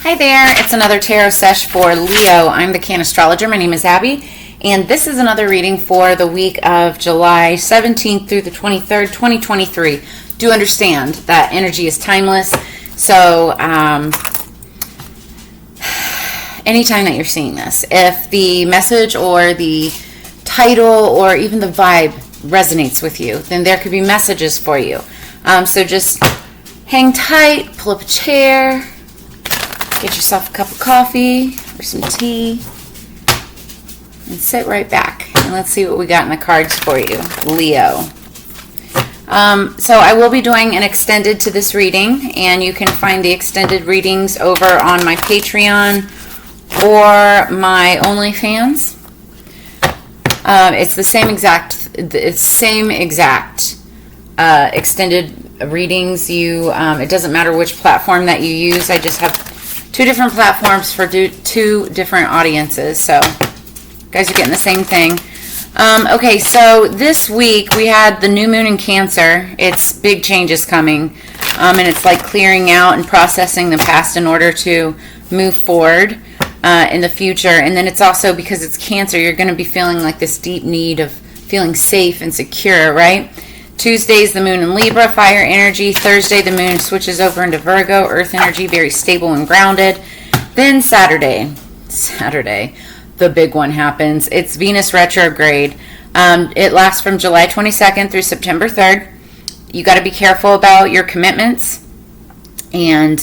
Hi there, it's another tarot sesh for Leo. I'm the Cannastrologer. My name is Abby, and this is another reading for the week of July 17th through the 23rd, 2023. Do understand that energy is timeless, so anytime that you're seeing this, if the message or the title or even the vibe resonates with you, then there could be messages for you. So just hang tight, pull up a chair, get yourself a cup of coffee or some tea, and sit right back. And let's see what we got in the cards for you, Leo. So I will be doing an extended to this reading, and you can find the extended readings over on my Patreon or my OnlyFans. It's the same exact extended readings. It doesn't matter which platform that you use. I just have two different platforms for two different audiences, so you guys are getting the same thing. Okay, so this week we had the new moon in Cancer. It's big changes coming, and it's like clearing out and processing the past in order to move forward in the future. And then it's also, because it's Cancer, you're going to be feeling like this deep need of feeling safe and secure, right? Tuesday's the moon in Libra, fire energy. Thursday, the moon switches over into Virgo, earth energy, very stable and grounded. Then Saturday, the big one happens. It's Venus retrograde. It lasts from July 22nd through September 3rd. You got to be careful about your commitments and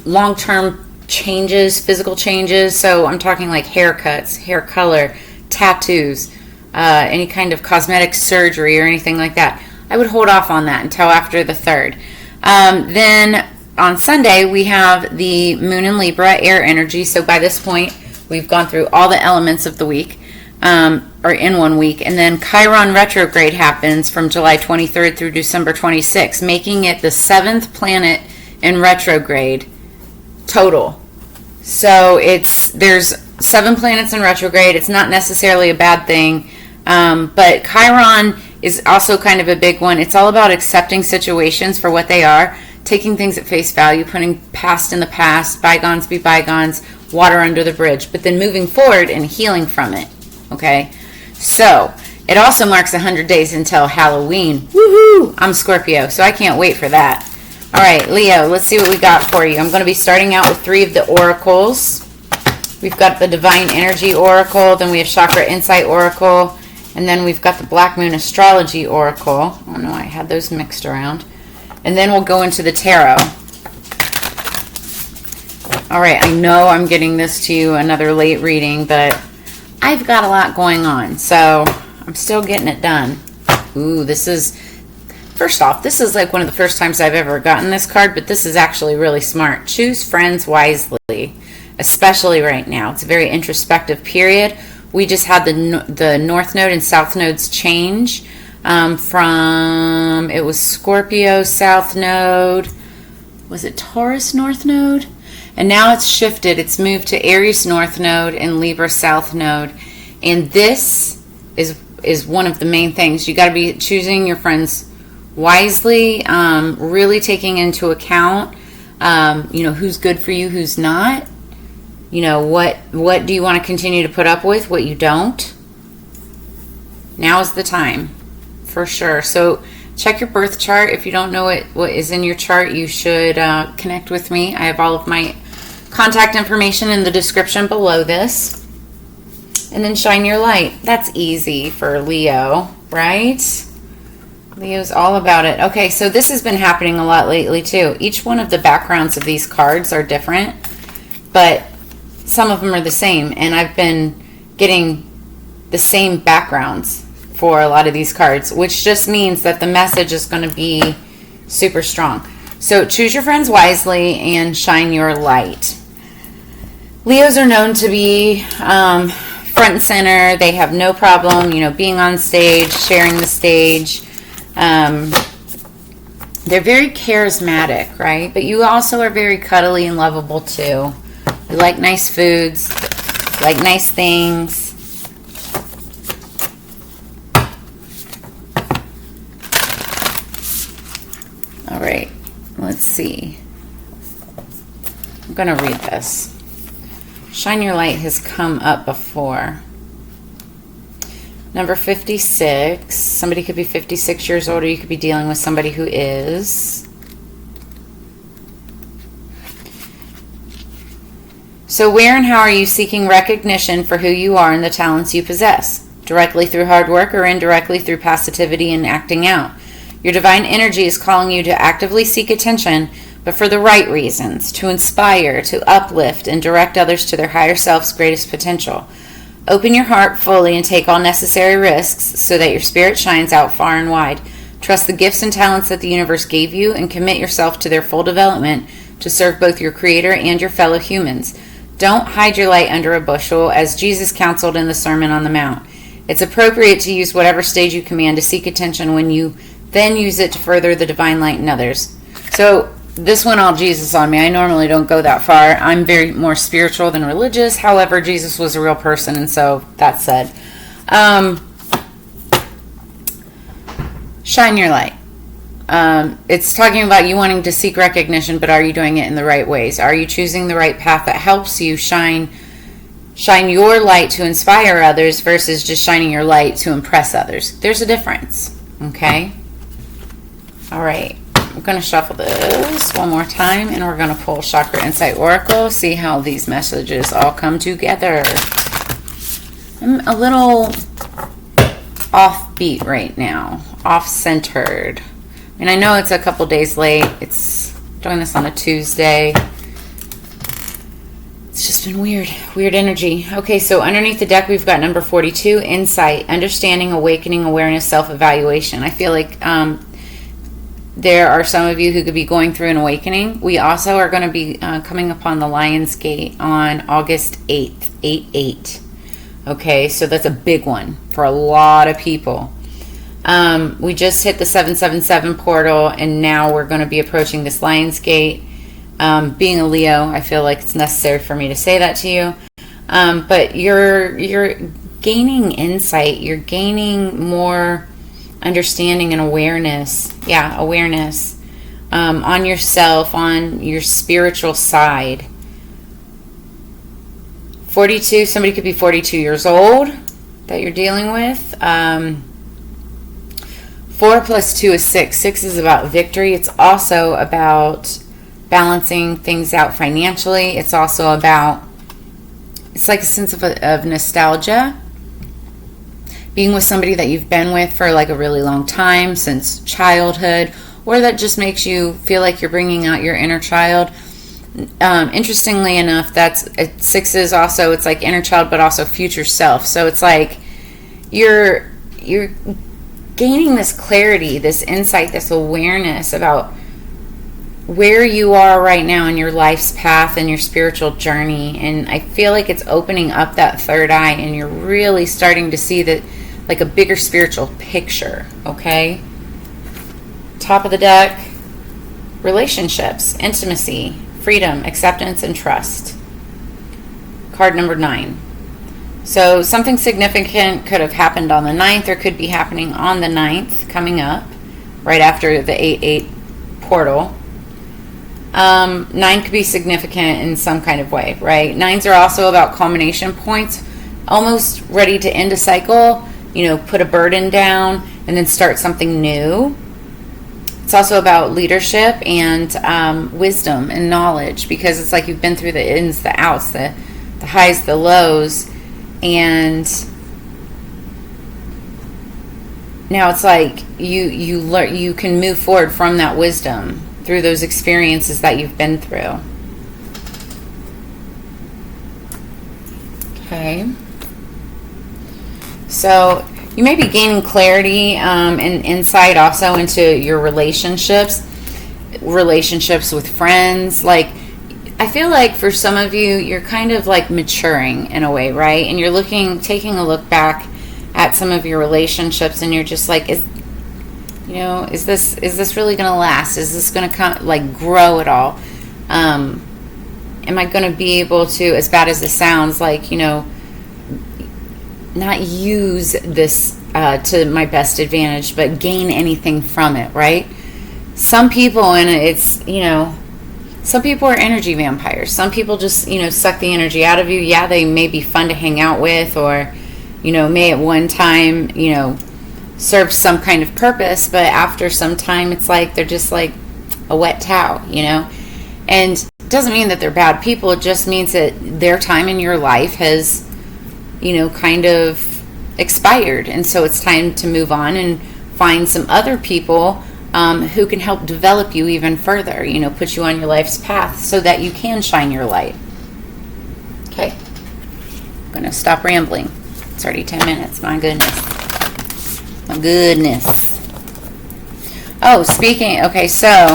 long-term changes, physical changes. So I'm talking like haircuts, hair color, tattoos, any kind of cosmetic surgery or anything like that. I would hold off on that until after the 3rd. Then on Sunday, we have the moon in Libra, air energy. So by this point, we've gone through all the elements of the week, or in 1 week. And then Chiron retrograde happens from July 23rd through December 26th, making it the 7th planet in retrograde total. So there's 7 planets in retrograde. It's not necessarily a bad thing. But Chiron is also kind of a big one. It's all about accepting situations for what they are, taking things at face value, putting past in the past, bygones be bygones, water under the bridge, but then moving forward and healing from it. Okay? So, it also marks 100 days until Halloween. Woohoo! I'm Scorpio, so I can't wait for that. All right, Leo, let's see what we got for you. I'm going to be starting out with 3 of the oracles. We've got the Divine Energy Oracle, then we have Chakra Insight Oracle, and then we've got the Black Moon Astrology Oracle. Oh no, I had those mixed around. And then we'll go into the tarot. All right, I know I'm getting this to you another late reading, but I've got a lot going on, so I'm still getting it done. Ooh, first off, this is like one of the first times I've ever gotten this card, but this is actually really smart. Choose friends wisely, especially right now. It's a very introspective period. We just had the North Node and South Nodes change from, it was Scorpio South Node, was it Taurus North Node? And now it's shifted. It's moved to Aries North Node and Libra South Node. And this is one of the main things. You got to be choosing your friends wisely, really taking into account, who's good for you, who's not. What do you want to continue to put up with, what you don't? Now is the time, for sure. So check your birth chart. If you don't know what is in your chart, you should connect with me. I have all of my contact information in the description below this. And then shine your light. That's easy for Leo, right? Leo's all about it. Okay, so this has been happening a lot lately too. Each one of the backgrounds of these cards are different, but some of them are the same, and I've been getting the same backgrounds for a lot of these cards, which just means that the message is going to be super strong. So choose your friends wisely and shine your light. Leos are known to be front and center. They have no problem, being on stage, sharing the stage. They're very charismatic, right? But you also are very cuddly and lovable too. You like nice foods, like nice things. let's see. I'm going to read this. Shine your light has come up before. Number 56. Somebody could be 56 years old, or you could be dealing with somebody who is. So where and how are you seeking recognition for who you are and the talents you possess? Directly through hard work or indirectly through passivity and acting out? Your divine energy is calling you to actively seek attention, but for the right reasons, to inspire, to uplift, and direct others to their higher self's greatest potential. Open your heart fully and take all necessary risks so that your spirit shines out far and wide. Trust the gifts and talents that the universe gave you and commit yourself to their full development to serve both your Creator and your fellow humans. Don't hide your light under a bushel, as Jesus counseled in the Sermon on the Mount. It's appropriate to use whatever stage you command to seek attention when you then use it to further the divine light in others. So this went all Jesus on me. I normally don't go that far. I'm very more spiritual than religious. However, Jesus was a real person, and so that said. Shine your light. It's talking about you wanting to seek recognition, but are you doing it in the right ways? Are you choosing the right path that helps you shine your light to inspire others versus just shining your light to impress others? There's a difference, okay? All right, I'm going to shuffle this one more time, and we're going to pull Chakra Insight Oracle, see how these messages all come together. I'm a little offbeat right now, off-centered. I mean, I know it's a couple days late. It's doing this on a Tuesday. It's just been weird energy. Okay, so underneath the deck, we've got number 42, Insight, Understanding, Awakening, Awareness, Self-Evaluation. I feel like there are some of you who could be going through an awakening. We also are going to be coming upon the Lion's Gate on August 8th, 8/8. Okay, so that's a big one for a lot of people. We just hit the 777 portal, and now we're going to be approaching this Lion's Gate. Being a Leo, I feel like it's necessary for me to say that to you. But you're gaining insight. You're gaining more understanding and awareness. Yeah, awareness on yourself, on your spiritual side. 42, somebody could be 42 years old that you're dealing with. 4 plus 2 is 6. 6 is about victory. It's also about balancing things out financially. It's also about, it's like a sense of nostalgia. Being with somebody that you've been with for like a really long time, since childhood, or that just makes you feel like you're bringing out your inner child. Interestingly enough, 6 is also, it's like inner child, but also future self. So it's like you're gaining this clarity, this insight, this awareness about where you are right now in your life's path and your spiritual journey. And I feel like it's opening up that third eye, and you're really starting to see that, like a bigger spiritual picture, okay? Top of the deck, relationships, intimacy, freedom, acceptance, and trust. Card number 9. So something significant could have happened on the 9th, or could be happening on the 9th, coming up, right after the 8/8 portal. 9 could be significant in some kind of way, right? 9s are also about culmination points, almost ready to end a cycle, put a burden down, and then start something new. It's also about leadership and wisdom and knowledge, because it's like you've been through the ins, the outs, the highs, the lows, and now it's like you can move forward from that wisdom through those experiences that you've been through. Okay. So you may be gaining clarity and insight also into your relationships with friends. Like, I feel like for some of you, you're kind of like maturing in a way, right? And you're taking a look back at some of your relationships, and you're just like, is this really going to last? Is this going to grow at all? Am I going to be able to, as bad as this sounds, not use this to my best advantage, but gain anything from it, right? some people, and it's, some people are energy vampires. Some people just, suck the energy out of you. Yeah, they may be fun to hang out with, or, may at one time, serve some kind of purpose, but after some time, it's like they're just like a wet towel, And it doesn't mean that they're bad people. It just means that their time in your life has, kind of expired. And so it's time to move on and find some other people who can help develop you even further, put you on your life's path so that you can shine your light. Okay. I'm going to stop rambling. It's already 10 minutes. My goodness. My goodness. Oh, okay, so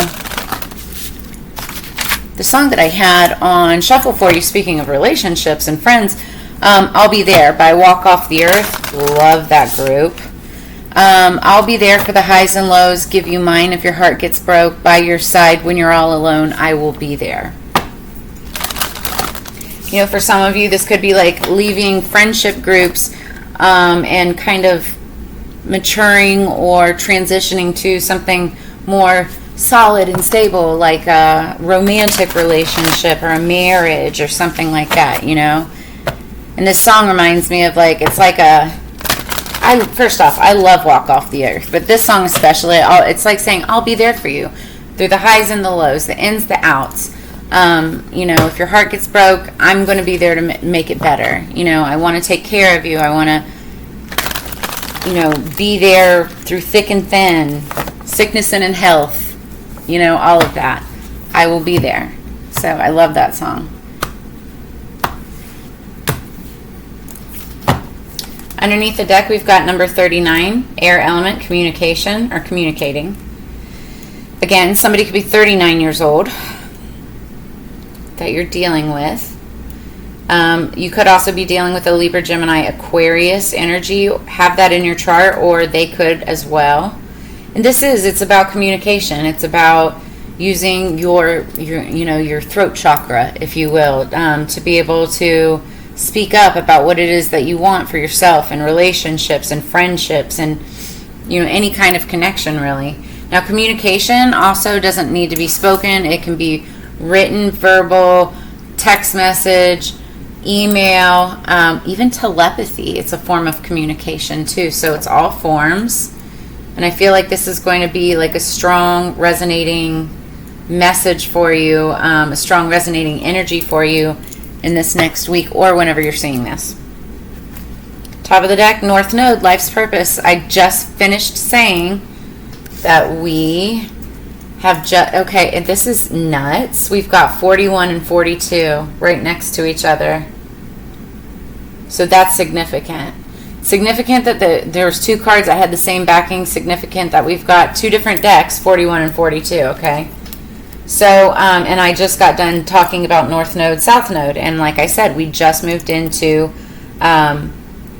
the song that I had on Shuffle for you, speaking of relationships and friends, I'll Be There by Walk Off the Earth. Love that group. I'll be there for the highs and lows, give you mine if your heart gets broke, by your side when you're all alone, I will be there. For some of you, this could be like leaving friendship groups and kind of maturing or transitioning to something more solid and stable, like a romantic relationship or a marriage or something like that, And this song reminds me of first off, I love Walk Off the Earth, but this song especially, it's like saying, I'll be there for you through the highs and the lows, the ins, the outs. If your heart gets broke, I'm going to be there to make it better. I want to take care of you. I want to, be there through thick and thin, sickness and in health, all of that. I will be there. So I love that song. Underneath the deck, we've got number 39, air element, communication or communicating. Again, somebody could be 39 years old that you're dealing with. You could also be dealing with a Libra, Gemini, Aquarius energy. Have that in your chart, or they could as well. And it's about communication. It's about using your throat chakra, if you will, to be able to speak up about what it is that you want for yourself and relationships and friendships and any kind of connection, really. Now, communication also doesn't need to be spoken. It can be written, verbal, text message, email, even telepathy. It's a form of communication too. So it's all forms, and I feel like this is going to be like a strong resonating message for you, a strong resonating energy for you in this next week or whenever you're seeing this. Top of the deck, North Node, life's purpose. I just finished saying that we have okay, and this is nuts. We've got 41 and 42 right next to each other. So that's significant. Significant that there's two cards that had the same backing. Significant that we've got two different decks, 41 and 42, okay? So, and I just got done talking about North Node, South Node, and like I said, we just moved into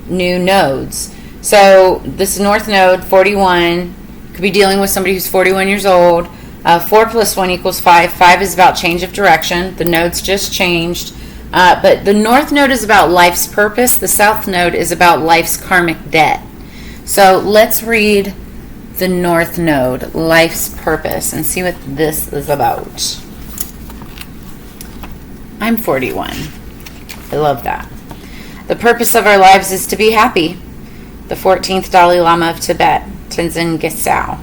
new nodes. So this North Node, 41, could be dealing with somebody who's 41 years old. 4 plus 1 equals 5. 5 is about change of direction. The nodes just changed. But the North Node is about life's purpose. The South Node is about life's karmic debt. So let's read the North Node, life's purpose, and see what this is about. I'm 41. I love that. The purpose of our lives is to be happy. The 14th Dalai Lama of Tibet, Tenzin Gyatso.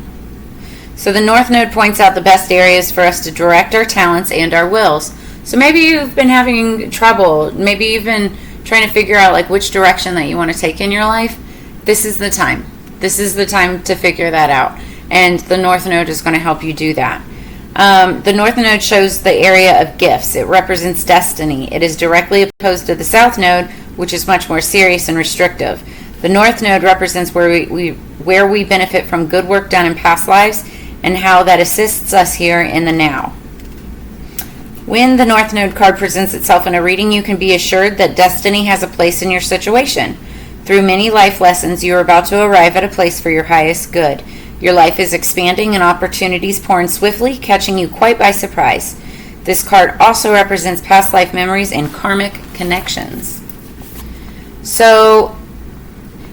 So the North Node points out the best areas for us to direct our talents and our wills. So maybe you've been having trouble, maybe you've been trying to figure out like which direction that you want to take in your life. This is the time. This is the time to figure that out. And the North Node is going to help you do that. The North Node shows the area of gifts. It represents destiny. It is directly opposed to the South Node, which is much more serious and restrictive. The North Node represents where we benefit from good work done in past lives and how that assists us here in the now. When the North Node card presents itself in a reading, you can be assured that destiny has a place in your situation. Through many life lessons, you are about to arrive at a place for your highest good. Your life is expanding and opportunities pour in swiftly, catching you quite by surprise. This card also represents past life memories and karmic connections. So,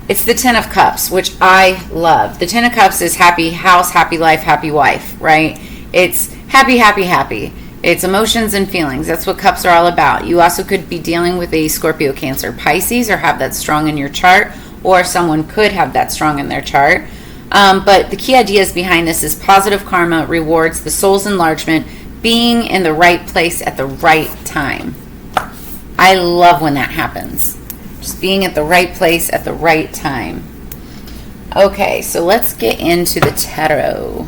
It's the Ten of Cups, which I love. The Ten of Cups is happy house, happy life, happy wife, right? It's happy, happy, happy. It's emotions and feelings. That's what cups are all about. You also could be dealing with a Scorpio, Cancer, Pisces, or have that strong in your chart, or someone could have that strong in their chart. But the key ideas behind this is positive karma, rewards, the soul's enlargement, being in the right place at the right time. I love when that happens. Just being at the right place at the right time. Okay, so let's get into the tarot.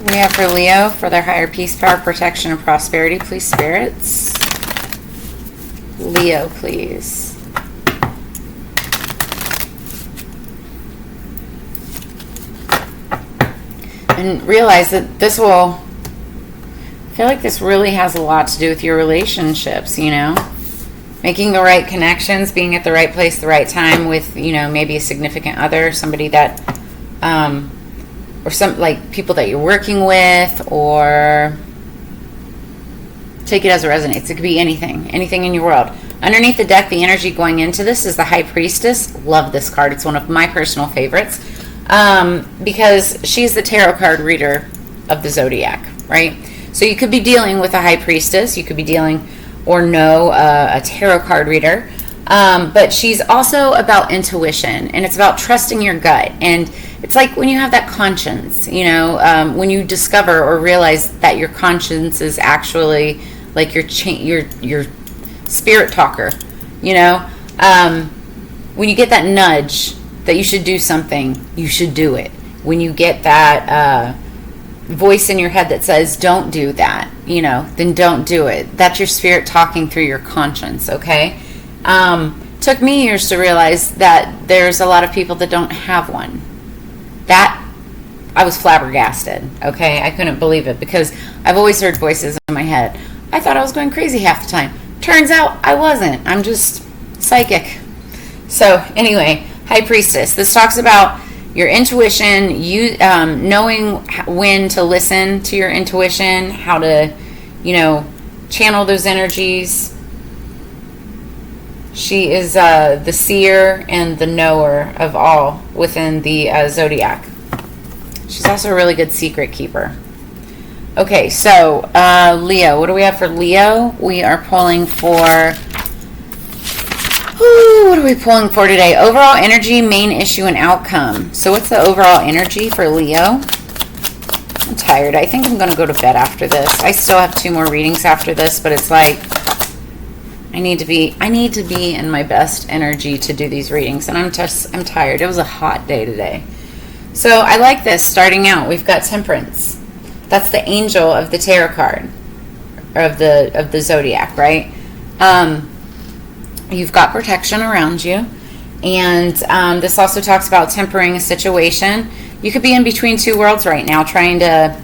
We have for Leo, for their higher peace, power, protection, and prosperity. Please, spirits. Leo, please. And realize that this will, I feel like this really has a lot to do with your relationships, you know? Making the right connections, being at the right place, the right time with, you know, maybe a significant other, somebody that, or some, like, people that you're working with, or take it as it resonates. It could be anything in your world. Underneath the deck, the energy going into this is the High Priestess. Love this card. It's one of my personal favorites because she's the tarot card reader of the zodiac, right? So you could be dealing with a High Priestess. You could be dealing or know a tarot card reader. But she's also about intuition, and it's about trusting your gut. And it's like when you have that conscience, you know, when you discover or realize that your conscience is actually like your spirit talker, you know, when you get that nudge that you should do something, you should do it. When you get that voice in your head that says, don't do that, you know, then don't do it. That's your spirit talking through your conscience, okay? Took me years to realize that there's a lot of people that don't have one. That, I was flabbergasted, okay? I couldn't believe it because I've always heard voices in my head. I thought I was going crazy half the time. Turns out I wasn't. I'm just psychic. So anyway, High Priestess. This talks about your intuition, you knowing when to listen to your intuition, how to, you know, channel those energies. She is the seer and the knower of all within the zodiac. She's also a really good secret keeper. Okay, so Leo. What do we have for Leo? We are pulling for... what are we pulling for today? Overall energy, main issue, and outcome. So what's the overall energy for Leo? I'm tired. I think I'm going to go to bed after this. I still have 2 more readings after this, but it's like... I need to be in my best energy to do these readings, and I'm tired. It was a hot day today. So I like this. Starting out, we've got Temperance. That's the angel of the tarot card, or of the zodiac, right? You've got protection around you, and this also talks about tempering a situation. You could be in between 2 worlds right now, trying to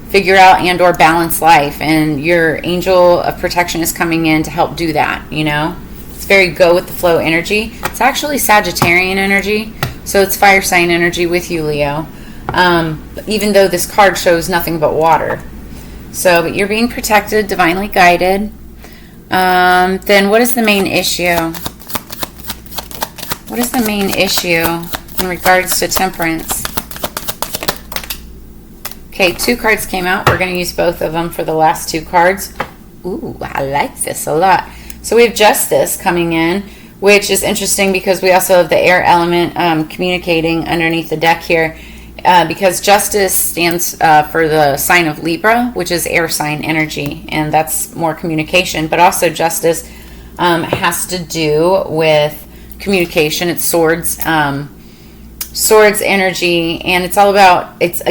figure out and or balance life, and your angel of protection is coming in to help do that, you know. It's very go with the flow energy. It's actually Sagittarian energy, so it's fire sign energy with you, Leo, even though this card shows nothing but water. So but you're being protected, divinely guided. Then what is the main issue? What is the main issue in regards to Temperance? Okay, 2 cards came out. We're going to use both of them for the last 2 cards. Ooh, I like this a lot. So we have Justice coming in, which is interesting because we also have the air element communicating underneath the deck here, because Justice stands for the sign of Libra, which is air sign energy, and that's more communication. But also Justice has to do with communication. It's swords energy, and it's all about, it's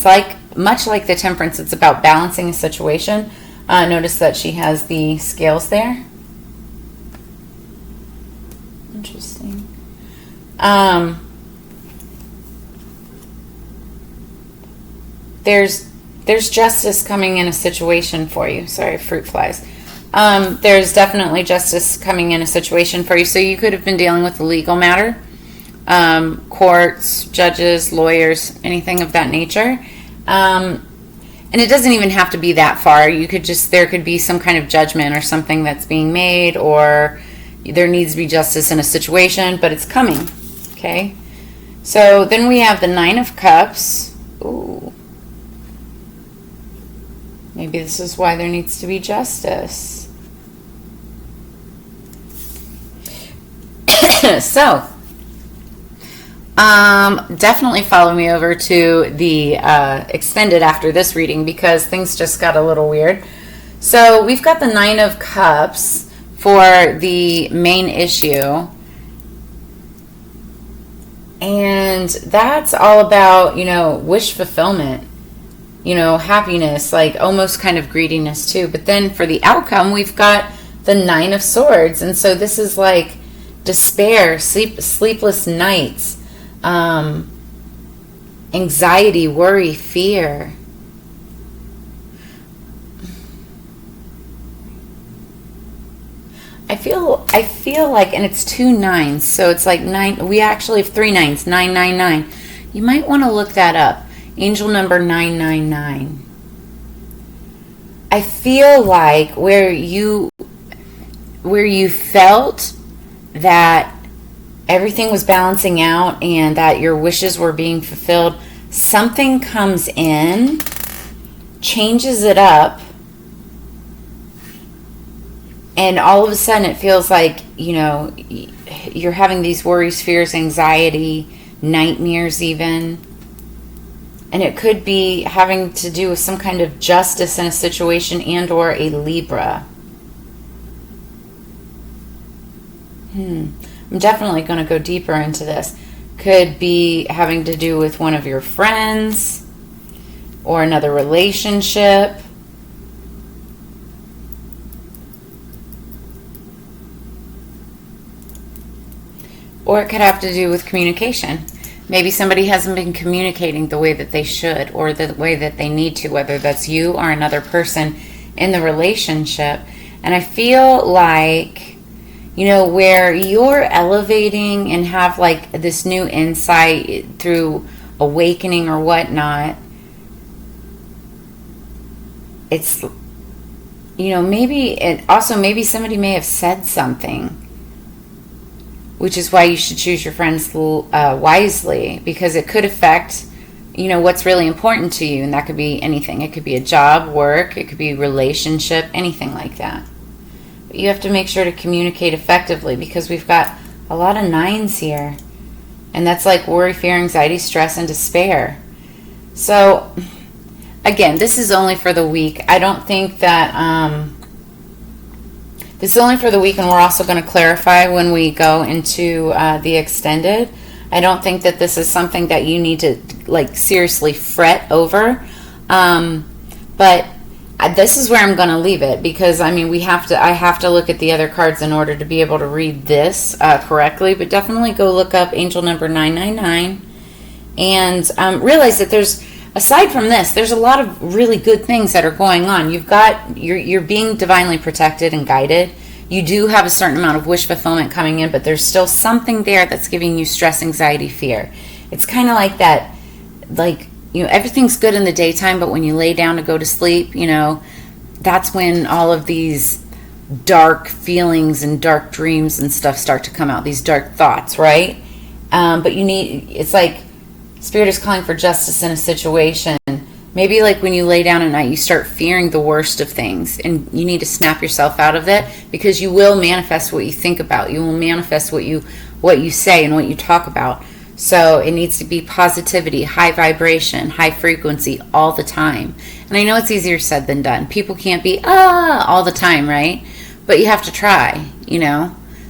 like much like the Temperance, it's about balancing a situation. Notice that she has the scales there. Interesting. There's justice coming in a situation for you. Sorry, fruit flies. There's definitely justice coming in a situation for you. So you could have been dealing with a legal matter, courts, judges, lawyers, anything of that nature. And and it doesn't even have to be that far. There could be some kind of judgment or something that's being made, or there needs to be justice in a situation, but it's coming. Okay. So then we have the Nine of Cups. Ooh. Maybe this is why there needs to be justice. So, definitely follow me over to the extended after this reading, because things just got a little weird. So we've got the Nine of Cups for the main issue. And that's all about, wish fulfillment, happiness, like almost kind of greediness too. But then for the outcome, we've got the Nine of Swords. And so this is like despair, sleepless nights, anxiety, worry, fear. I feel like, and it's 2 9s, so it's like 9. We actually have 3 9s, 999. You might want to look that up. Angel number 999. I feel like where you felt that everything was balancing out and that your wishes were being fulfilled, something comes in, changes it up, and all of a sudden it feels like, you're having these worries, fears, anxiety, nightmares even. And it could be having to do with some kind of justice in a situation and or a Libra. I'm definitely going to go deeper into this. Could be having to do with one of your friends or another relationship. Or it could have to do with communication. Maybe somebody hasn't been communicating the way that they should or the way that they need to, whether that's you or another person in the relationship. And I feel like, where you're elevating and have like this new insight through awakening or whatnot, it's, maybe somebody may have said something, which is why you should choose your friends wisely, because it could affect, what's really important to you. And that could be anything. It could be a job, work, it could be relationship, anything like that. But you have to make sure to communicate effectively, because we've got a lot of 9s here. And that's like worry, fear, anxiety, stress, and despair. So, again, this is only for the week. I don't think that... This is only for the week, and we're also going to clarify when we go into the extended. I don't think that this is something that you need to seriously fret over. But this is where I'm going to leave it, because I have to look at the other cards in order to be able to read this correctly. But definitely go look up angel number 999 and realize that aside from this, there's a lot of really good things that are going on. You're being divinely protected and guided. You do have a certain amount of wish fulfillment coming in, but there's still something there that's giving you stress, anxiety, fear. It's kind of like that, everything's good in the daytime, but when you lay down to go to sleep, that's when all of these dark feelings and dark dreams and stuff start to come out, these dark thoughts, right? But it's like Spirit is calling for justice in a situation. Maybe like when you lay down at night, you start fearing the worst of things, and you need to snap yourself out of that, because you will manifest what you think about. You will manifest what you say and what you talk about. So it needs to be positivity, high vibration, high frequency all the time. And I know it's easier said than done. People can't be all the time, right? But you have to try,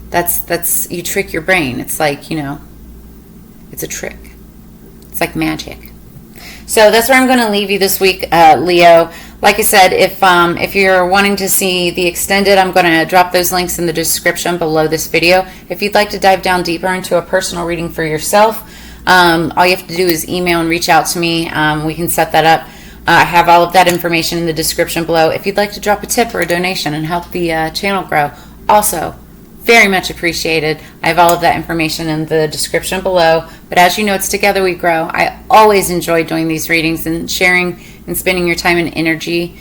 That's you trick your brain. It's like, it's a trick. It's like magic. So that's where I'm going to leave you this week, Leo. Like I said, if you're wanting to see the extended, I'm going to drop those links in the description below this video. If you'd like to dive down deeper into a personal reading for yourself, all you have to do is email and reach out to me. We can set that up. I have all of that information in the description below. If you'd like to drop a tip or a donation and help the channel grow, also very much appreciated. I have all of that information in the description below. But as you know, it's together we grow. I always enjoy doing these readings and sharing and spending your time and energy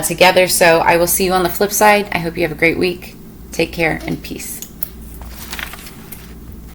together. So I will see you on the flip side. I hope you have a great week. Take care and peace.